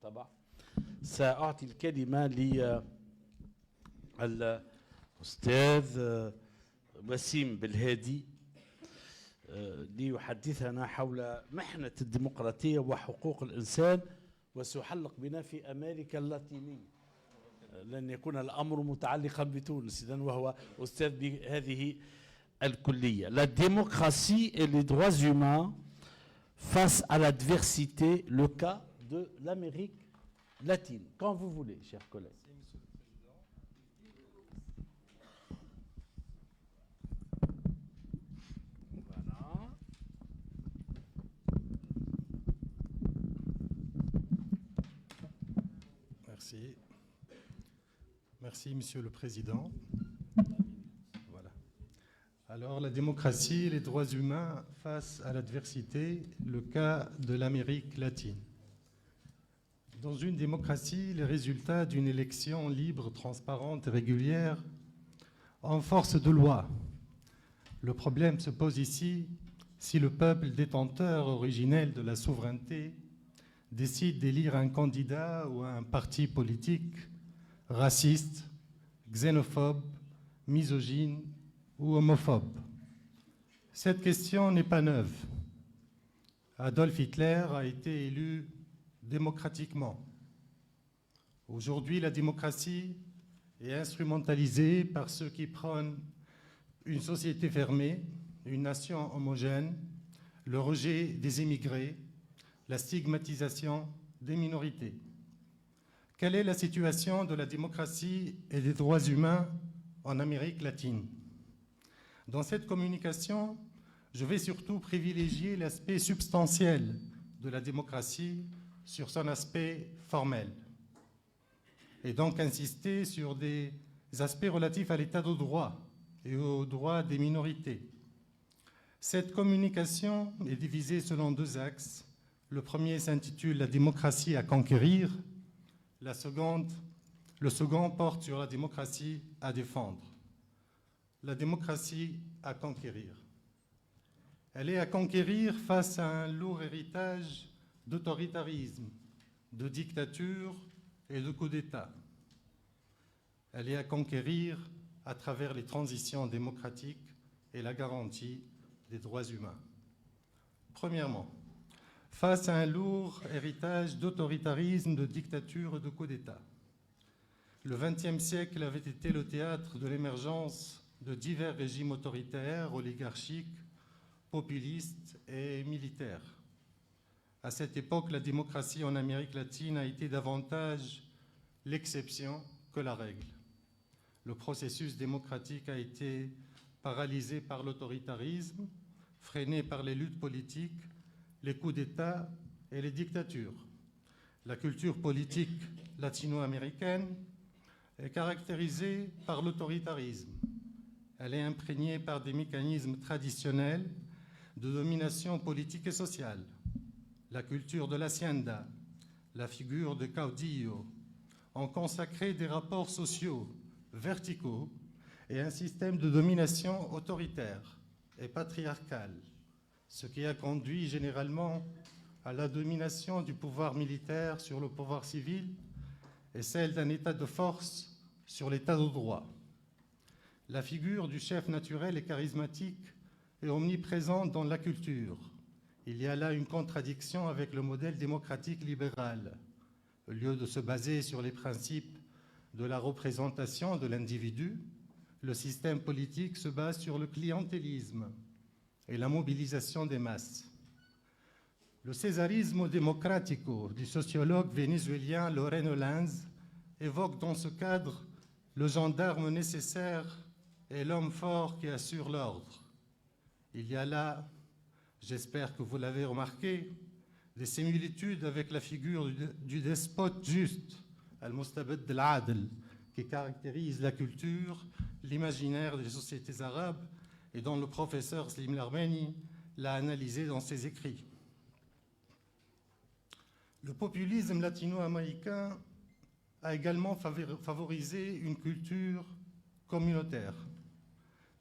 طبعا. سأعطي الكلمة للأستاذ وسيم بالهادي ليحدثنا حول محنة الديمقراطية وحقوق الإنسان، وسيحلق بنا في أمريكا اللاتينية، لن يكون الأمر متعلقا بتونس إذن، وهو أستاذ بهذه الكلية. La démocratie et les droits humains face à l'adversité, le cas de l'Amérique latine. Quand vous voulez, chers collègues. Merci. Merci, Monsieur le Président. Voilà. Alors, la démocratie et les droits humains face à l'adversité, le cas de l'Amérique latine. Dans une démocratie, les résultats d'une élection libre, transparente et régulière en force de loi. Le problème se pose ici si le peuple détenteur originel de la souveraineté décide d'élire un candidat ou un parti politique raciste, xénophobe, misogyne ou homophobe. Cette question n'est pas neuve. Adolf Hitler a été élu démocratiquement. Aujourd'hui, la démocratie est instrumentalisée par ceux qui prônent une société fermée, une nation homogène, le rejet des immigrés, la stigmatisation des minorités. Quelle est la situation de la démocratie et des droits humains en Amérique latine? Dans cette communication, je vais surtout privilégier l'aspect substantiel de la démocratie sur son aspect formel, et donc insister sur des aspects relatifs à l'état de droit et aux droits des minorités. Cette communication est divisée selon deux axes. Le premier s'intitule « La démocratie à conquérir ». Le second porte sur la démocratie à défendre. La démocratie à conquérir. Elle est à conquérir face à un lourd héritage d'autoritarisme, de dictature et de coup d'État. Elle est à conquérir à travers les transitions démocratiques et la garantie des droits humains. Premièrement, face à un lourd héritage d'autoritarisme, de dictature et de coup d'État, le XXe siècle avait été le théâtre de l'émergence de divers régimes autoritaires, oligarchiques, populistes et militaires. À cette époque, la démocratie en Amérique latine a été davantage l'exception que la règle. Le processus démocratique a été paralysé par l'autoritarisme, freiné par les luttes politiques, les coups d'État et les dictatures. La culture politique latino-américaine est caractérisée par l'autoritarisme. Elle est imprégnée par des mécanismes traditionnels de domination politique et sociale. La culture de l'hacienda, la figure de caudillo, ont consacré des rapports sociaux verticaux et un système de domination autoritaire et patriarcal, ce qui a conduit généralement à la domination du pouvoir militaire sur le pouvoir civil et celle d'un état de force sur l'état de droit. La figure du chef naturel et charismatique est omniprésente dans la culture. Il y a là une contradiction avec le modèle démocratique libéral. Au lieu de se baser sur les principes de la représentation de l'individu, le système politique se base sur le clientélisme et la mobilisation des masses. Le césarisme démocratico du sociologue vénézuélien Loreno Lanz évoque dans ce cadre le gendarme nécessaire et l'homme fort qui assure l'ordre. Il y a là, j'espère que vous l'avez remarqué, des similitudes avec la figure du despote juste, al-Mustabid al-Adl, qui caractérise la culture, l'imaginaire des sociétés arabes et dont le professeur Slim Larmeni l'a analysé dans ses écrits. Le populisme latino-américain a également favorisé une culture communautaire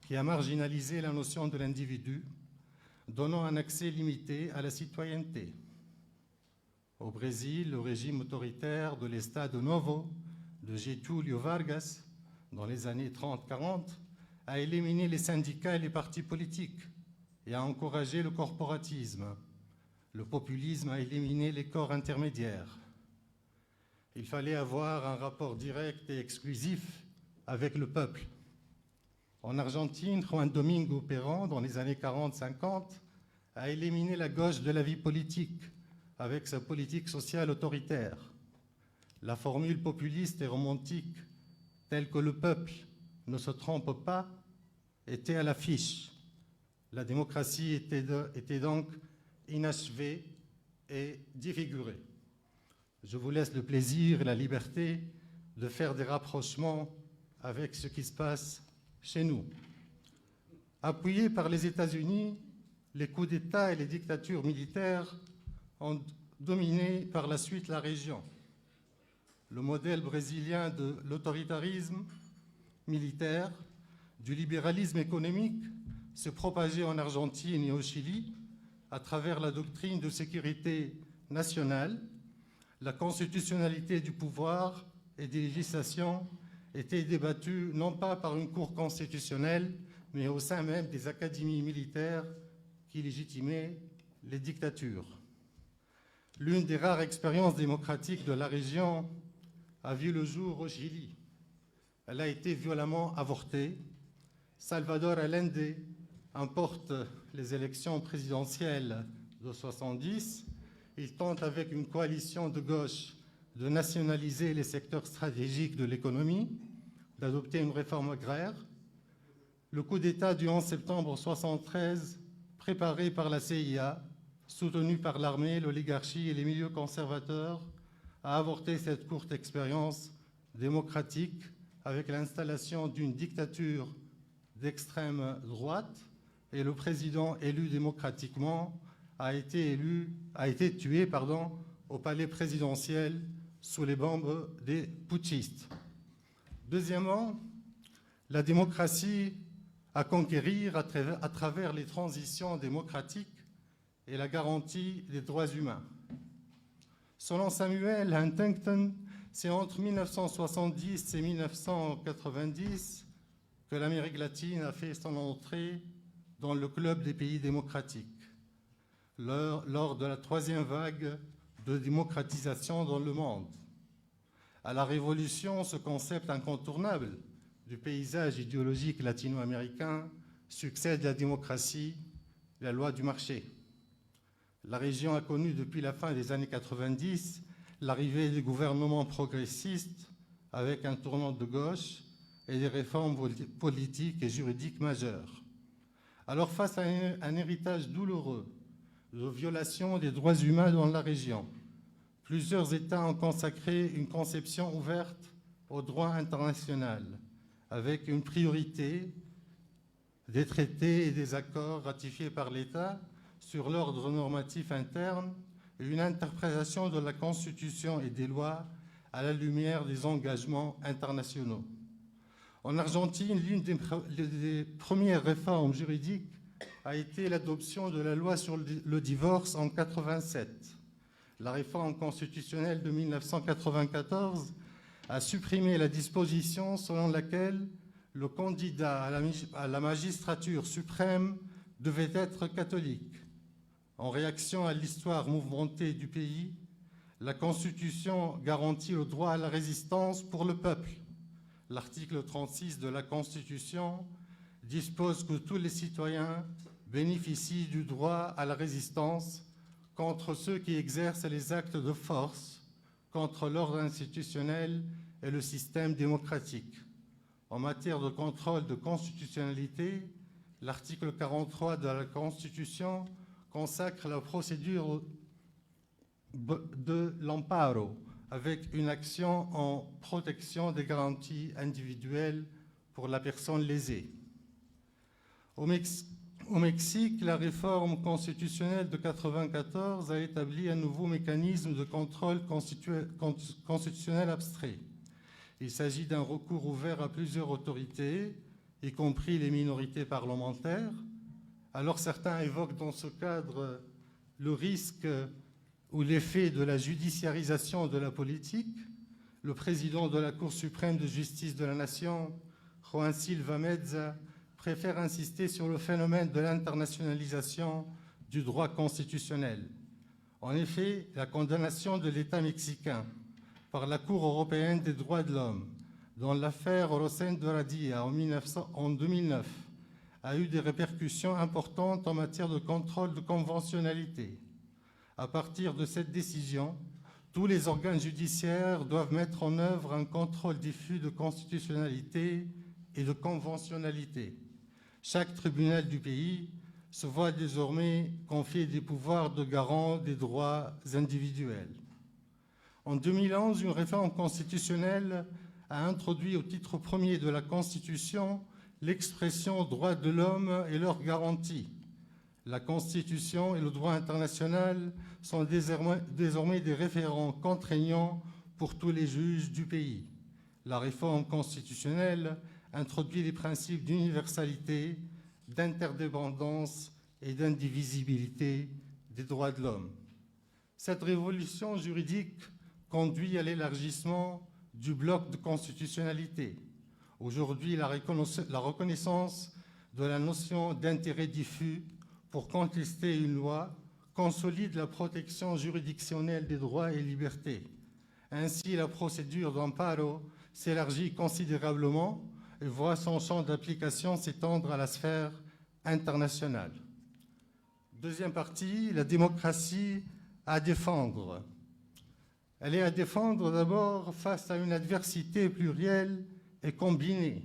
qui a marginalisé la notion de l'individu, donnant un accès limité à la citoyenneté. Au Brésil, le régime autoritaire de l'Estado Novo de Getúlio Vargas, dans les années 30-40, a éliminé les syndicats et les partis politiques et a encouragé le corporatisme. Le populisme a éliminé les corps intermédiaires. Il fallait avoir un rapport direct et exclusif avec le peuple. En Argentine, Juan Domingo Perón, dans les années 40-50, a éliminé la gauche de la vie politique avec sa politique sociale autoritaire. La formule populiste et romantique, telle que le peuple ne se trompe pas, était à l'affiche. La démocratie était donc inachevée et défigurée. Je vous laisse le plaisir et la liberté de faire des rapprochements avec ce qui se passe chez nous. Appuyés par les États-Unis, les coups d'État et les dictatures militaires ont dominé par la suite la région. Le modèle brésilien de l'autoritarisme militaire, du libéralisme économique se propageait en Argentine et au Chili à travers la doctrine de sécurité nationale. La constitutionnalité du pouvoir et des législations était débattue non pas par une cour constitutionnelle, mais au sein même des académies militaires qui légitimaient les dictatures. L'une des rares expériences démocratiques de la région a vu le jour au Chili. Elle a été violemment avortée. Salvador Allende emporte les élections présidentielles de 1970. Il tente avec une coalition de gauche de nationaliser les secteurs stratégiques de l'économie, d'adopter une réforme agraire. Le coup d'État du 11 septembre 1973, préparé par la CIA, soutenu par l'armée, l'oligarchie et les milieux conservateurs, a avorté cette courte expérience démocratique avec l'installation d'une dictature d'extrême droite, et le président élu démocratiquement a été tué au palais présidentiel sous les bombes des putschistes. Deuxièmement, la démocratie à conquérir à travers les transitions démocratiques et la garantie des droits humains. Selon Samuel Huntington, c'est entre 1970 et 1990 que l'Amérique latine a fait son entrée dans le club des pays démocratiques, lors de la troisième vague de démocratisation dans le monde. À la Révolution, ce concept incontournable du paysage idéologique latino-américain succède la démocratie, la loi du marché. La région a connu depuis la fin des années 90 l'arrivée des gouvernements progressistes avec un tournant de gauche et des réformes politiques et juridiques majeures. Alors, face à un héritage douloureux de violation des droits humains dans la région, plusieurs États ont consacré une conception ouverte au droit international, avec une priorité des traités et des accords ratifiés par l'État sur l'ordre normatif interne et une interprétation de la Constitution et des lois à la lumière des engagements internationaux. En Argentine, l'une des premières réformes juridiques a été l'adoption de la loi sur le divorce en 1987. La réforme constitutionnelle de 1994 a supprimé la disposition selon laquelle le candidat à la magistrature suprême devait être catholique. En réaction à l'histoire mouvementée du pays, la Constitution garantit le droit à la résistance pour le peuple. L'article 36 de la Constitution dispose que tous les citoyens bénéficient du droit à la résistance contre ceux qui exercent les actes de force, contre l'ordre institutionnel et le système démocratique. En matière de contrôle de constitutionnalité, l'article 43 de la Constitution consacre la procédure de l'amparo, avec une action en protection des garanties individuelles pour la personne lésée. Au Mexique, la réforme constitutionnelle de 1994 a établi un nouveau mécanisme de contrôle constitutionnel abstrait. Il s'agit d'un recours ouvert à plusieurs autorités, y compris les minorités parlementaires. Alors certains évoquent dans ce cadre le risque ou l'effet de la judiciarisation de la politique, le président de la Cour suprême de justice de la Nation, Juan Silva Meza, préfère insister sur le phénomène de l'internationalisation du droit constitutionnel. En effet, la condamnation de l'État mexicain par la Cour européenne des droits de l'homme dans l'affaire Rosendo Radia en 2009 a eu des répercussions importantes en matière de contrôle de conventionnalité. À partir de cette décision, tous les organes judiciaires doivent mettre en œuvre un contrôle diffus de constitutionnalité et de conventionnalité. Chaque tribunal du pays se voit désormais confier des pouvoirs de garant des droits individuels. En 2011, une réforme constitutionnelle a introduit au titre premier de la Constitution l'expression « droits de l'homme et leurs garanties ». La Constitution et le droit international sont désormais des référents contraignants pour tous les juges du pays. La réforme constitutionnelle introduit les principes d'universalité, d'interdépendance et d'indivisibilité des droits de l'homme. Cette révolution juridique conduit à l'élargissement du bloc de constitutionnalité. Aujourd'hui, la reconnaissance de la notion d'intérêt diffus pour contester une loi consolide la protection juridictionnelle des droits et libertés. Ainsi, la procédure d'amparo s'élargit considérablement et voit son champ d'application s'étendre à la sphère internationale. Deuxième partie, la démocratie à défendre. Elle est à défendre d'abord face à une adversité plurielle et combinée.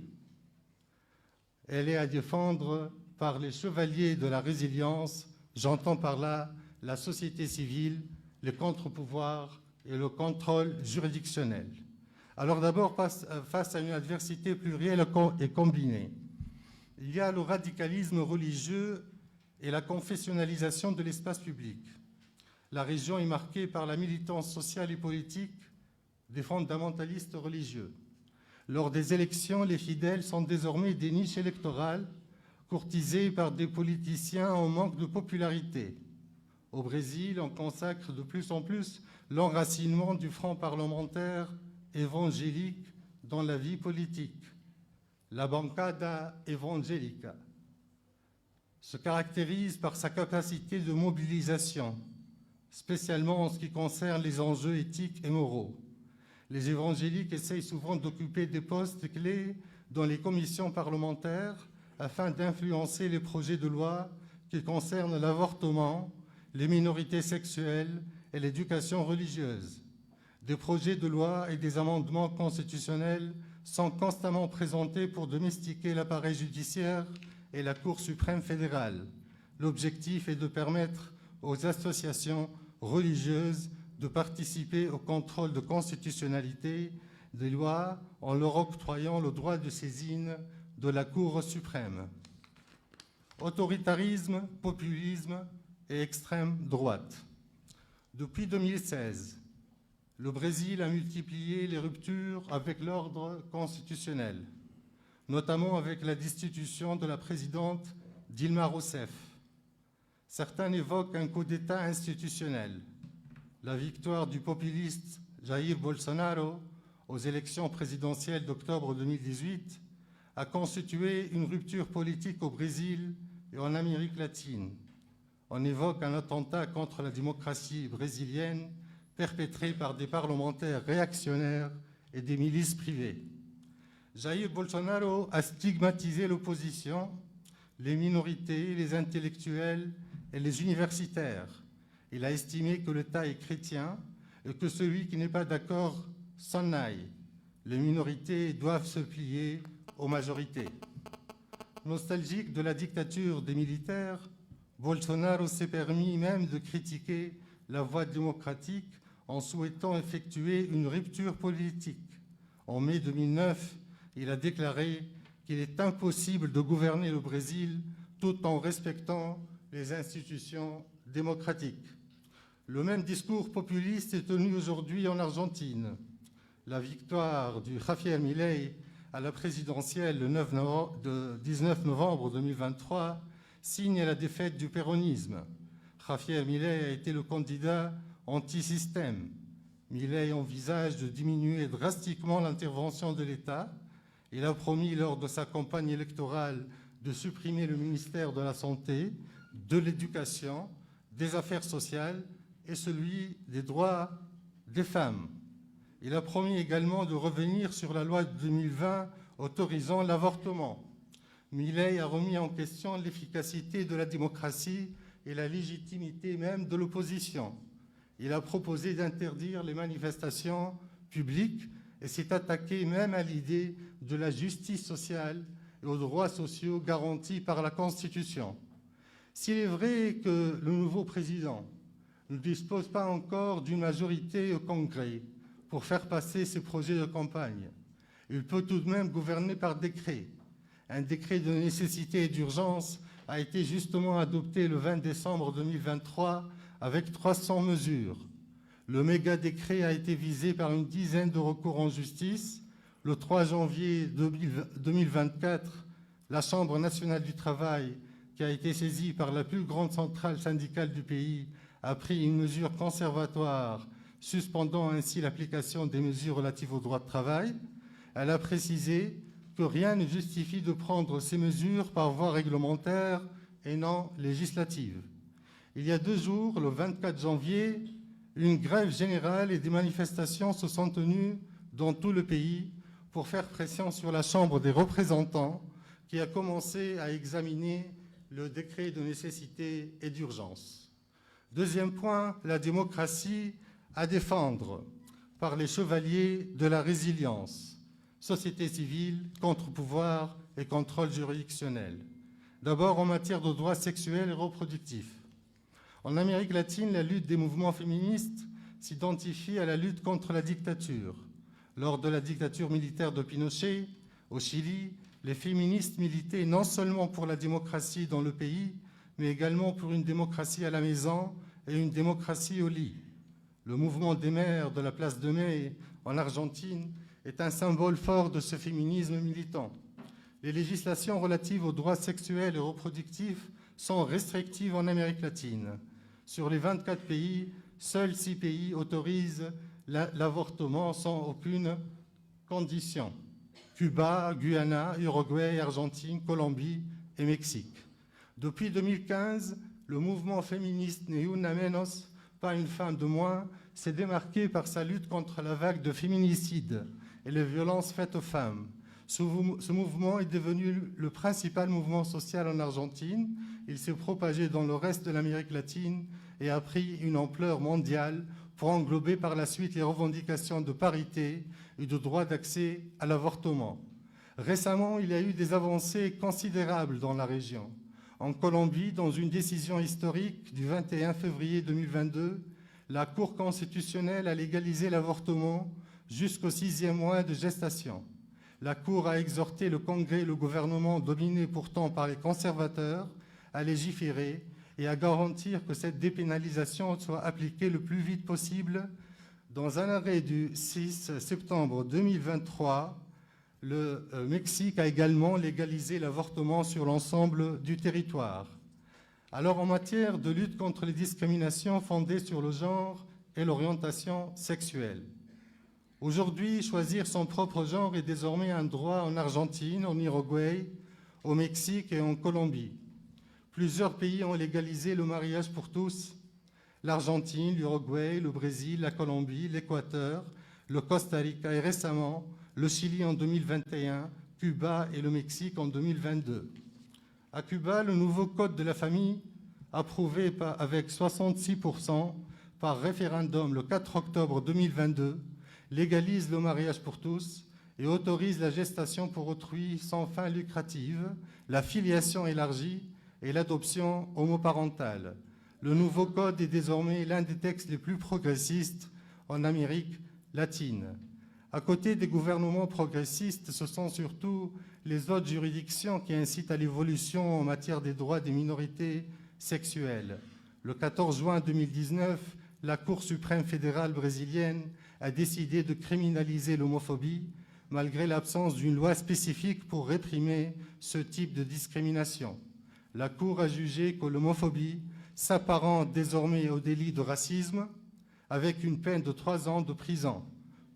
Elle est à défendre par les chevaliers de la résilience, j'entends par là la société civile, les contre-pouvoirs et le contrôle juridictionnel. Alors d'abord, face à une adversité plurielle et combinée, il y a le radicalisme religieux et la confessionnalisation de l'espace public. La région est marquée par la militance sociale et politique des fondamentalistes religieux. Lors des élections, les fidèles sont désormais des niches électorales courtisées par des politiciens en manque de popularité. Au Brésil, on consacre de plus en plus l'enracinement du front parlementaire évangélique dans la vie politique. La bancada evangélica se caractérise par sa capacité de mobilisation, spécialement en ce qui concerne les enjeux éthiques et moraux. Les évangéliques essayent souvent d'occuper des postes clés dans les commissions parlementaires afin d'influencer les projets de loi qui concernent l'avortement, les minorités sexuelles et l'éducation religieuse. Des projets de loi et des amendements constitutionnels sont constamment présentés pour domestiquer l'appareil judiciaire et la Cour suprême fédérale. L'objectif est de permettre aux associations religieuses de participer au contrôle de constitutionnalité des lois en leur octroyant le droit de saisine de la Cour suprême. Autoritarisme, populisme et extrême droite. Depuis 2016, le Brésil a multiplié les ruptures avec l'ordre constitutionnel, notamment avec la destitution de la présidente Dilma Rousseff. Certains évoquent un coup d'État institutionnel. La victoire du populiste Jair Bolsonaro aux élections présidentielles d'octobre 2018 a constitué une rupture politique au Brésil et en Amérique latine. On évoque un attentat contre la démocratie brésilienne perpétré par des parlementaires réactionnaires et des milices privées. Jair Bolsonaro a stigmatisé l'opposition, les minorités, les intellectuels et les universitaires. Il a estimé que l'État est chrétien et que celui qui n'est pas d'accord s'en aille. Les minorités doivent se plier aux majorités. Nostalgique de la dictature des militaires, Bolsonaro s'est permis même de critiquer la voie démocratique en souhaitant effectuer une rupture politique. En mai 2009, il a déclaré qu'il est impossible de gouverner le Brésil tout en respectant les institutions démocratiques. Le même discours populiste est tenu aujourd'hui en Argentine. La victoire du Javier Milei à la présidentielle le 19 novembre 2023 signe la défaite du péronisme. Javier Milei a été le candidat anti-système. Milei envisage de diminuer drastiquement l'intervention de l'État. Il a promis lors de sa campagne électorale de supprimer le ministère de la Santé, de l'Éducation, des Affaires sociales et celui des droits des femmes. Il a promis également de revenir sur la loi de 2020 autorisant l'avortement. Milei a remis en question l'efficacité de la démocratie et la légitimité même de l'opposition. Il a proposé d'interdire les manifestations publiques et s'est attaqué même à l'idée de la justice sociale et aux droits sociaux garantis par la Constitution. S'il est vrai que le nouveau président ne dispose pas encore d'une majorité au Congrès pour faire passer ses projets de campagne, il peut tout de même gouverner par décret. Un décret de nécessité et d'urgence a été justement adopté le 20 décembre 2023 avec 300 mesures. Le méga-décret a été visé par une dizaine de recours en justice. Le 3 janvier 2024, la Chambre nationale du travail, qui a été saisie par la plus grande centrale syndicale du pays, a pris une mesure conservatoire, suspendant ainsi l'application des mesures relatives au droit de travail. Elle a précisé que rien ne justifie de prendre ces mesures par voie réglementaire et non législative. Il y a 2 jours, le 24 janvier, une grève générale et des manifestations se sont tenues dans tout le pays pour faire pression sur la Chambre des représentants qui a commencé à examiner le décret de nécessité et d'urgence. Deuxième point, la démocratie à défendre par les chevaliers de la résilience, société civile, contre-pouvoir et contrôle juridictionnel. D'abord en matière de droits sexuels et reproductifs. En Amérique latine, la lutte des mouvements féministes s'identifie à la lutte contre la dictature. Lors de la dictature militaire de Pinochet, au Chili, les féministes militaient non seulement pour la démocratie dans le pays, mais également pour une démocratie à la maison et une démocratie au lit. Le mouvement des mères de la place de Mai en Argentine est un symbole fort de ce féminisme militant. Les législations relatives aux droits sexuels et reproductifs sont restrictives en Amérique latine. Sur les 24 pays, seuls 6 pays autorisent l'avortement sans aucune condition. Cuba, Guyana, Uruguay, Argentine, Colombie et Mexique. Depuis 2015, le mouvement féministe Ni Una Menos, pas une femme de moins, s'est démarqué par sa lutte contre la vague de féminicides et les violences faites aux femmes. Ce mouvement est devenu le principal mouvement social en Argentine. Il s'est propagé dans le reste de l'Amérique latine et a pris une ampleur mondiale pour englober par la suite les revendications de parité et de droit d'accès à l'avortement. Récemment, il y a eu des avancées considérables dans la région. En Colombie, dans une décision historique du 21 février 2022, la Cour constitutionnelle a légalisé l'avortement jusqu'au 6e mois de gestation. La Cour a exhorté le Congrès et le gouvernement, dominé pourtant par les conservateurs, à légiférer et à garantir que cette dépénalisation soit appliquée le plus vite possible. Dans un arrêt du 6 septembre 2023, le Mexique a également légalisé l'avortement sur l'ensemble du territoire. Alors, en matière de lutte contre les discriminations fondées sur le genre et l'orientation sexuelle, aujourd'hui, choisir son propre genre est désormais un droit en Argentine, en Uruguay, au Mexique et en Colombie. Plusieurs pays ont légalisé le mariage pour tous. L'Argentine, l'Uruguay, le Brésil, la Colombie, l'Équateur, le Costa Rica et récemment le Chili en 2021, Cuba et le Mexique en 2022. À Cuba, le nouveau code de la famille, approuvé avec 66% par référendum le 4 octobre 2022, légalise le mariage pour tous et autorise la gestation pour autrui sans fin lucrative, la filiation élargie et l'adoption homoparentale. Le nouveau code est désormais l'un des textes les plus progressistes en Amérique latine. À côté des gouvernements progressistes, ce sont surtout les autres juridictions qui incitent à l'évolution en matière des droits des minorités sexuelles. Le 14 juin 2019, la Cour suprême fédérale brésilienne a décidé de criminaliser l'homophobie, malgré l'absence d'une loi spécifique pour réprimer ce type de discrimination. La Cour a jugé que l'homophobie s'apparente désormais au délit de racisme, avec une peine de 3 ans de prison.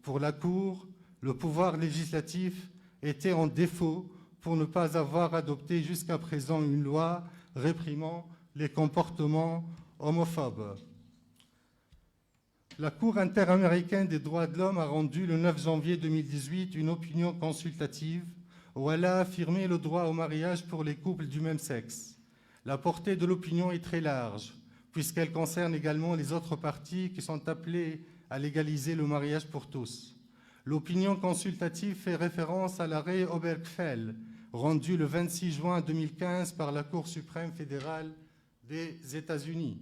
Pour la Cour, le pouvoir législatif était en défaut pour ne pas avoir adopté jusqu'à présent une loi réprimant les comportements homophobes. La Cour interaméricaine des droits de l'homme a rendu le 9 janvier 2018 une opinion consultative où elle a affirmé le droit au mariage pour les couples du même sexe. La portée de l'opinion est très large, puisqu'elle concerne également les autres parties qui sont appelées à légaliser le mariage pour tous. L'opinion consultative fait référence à l'arrêt Obergefell, rendu le 26 juin 2015 par la Cour suprême fédérale des États-Unis.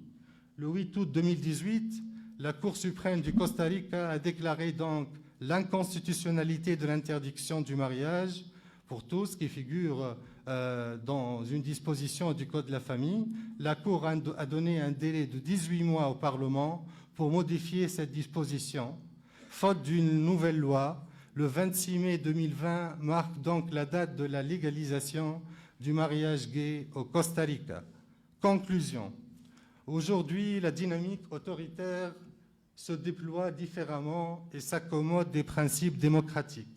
Le 8 août 2018, la Cour suprême du Costa Rica a déclaré donc l'inconstitutionnalité de l'interdiction du mariage pour tous qui figure dans une disposition du Code de la famille. La Cour a donné un délai de 18 mois au Parlement pour modifier cette disposition. Faute d'une nouvelle loi, le 26 mai 2020 marque donc la date de la légalisation du mariage gay au Costa Rica. Conclusion. Aujourd'hui, la dynamique autoritaire se déploie différemment et s'accommode des principes démocratiques.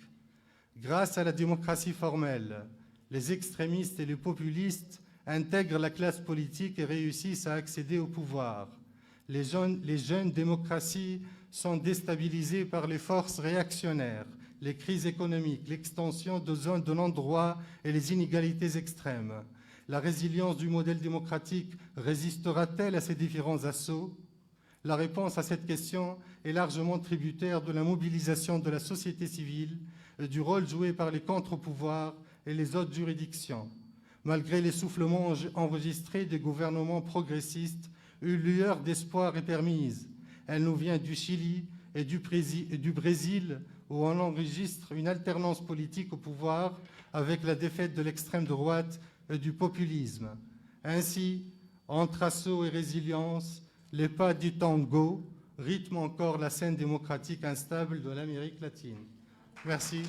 Grâce à la démocratie formelle, les extrémistes et les populistes intègrent la classe politique et réussissent à accéder au pouvoir. Les jeunes démocraties sont déstabilisées par les forces réactionnaires, les crises économiques, l'extension de zones de non-droit et les inégalités extrêmes. La résilience du modèle démocratique résistera-t-elle à ces différents assauts? La réponse à cette question est largement tributaire de la mobilisation de la société civile et du rôle joué par les contre-pouvoirs et les autres juridictions. Malgré l'essoufflement enregistré des gouvernements progressistes, une lueur d'espoir est permise. Elle nous vient du Chili et du Brésil, où on enregistre une alternance politique au pouvoir avec la défaite de l'extrême droite et du populisme. Ainsi, entre assaut et résilience, les pas du tango rythment encore la scène démocratique instable de l'Amérique latine. Merci.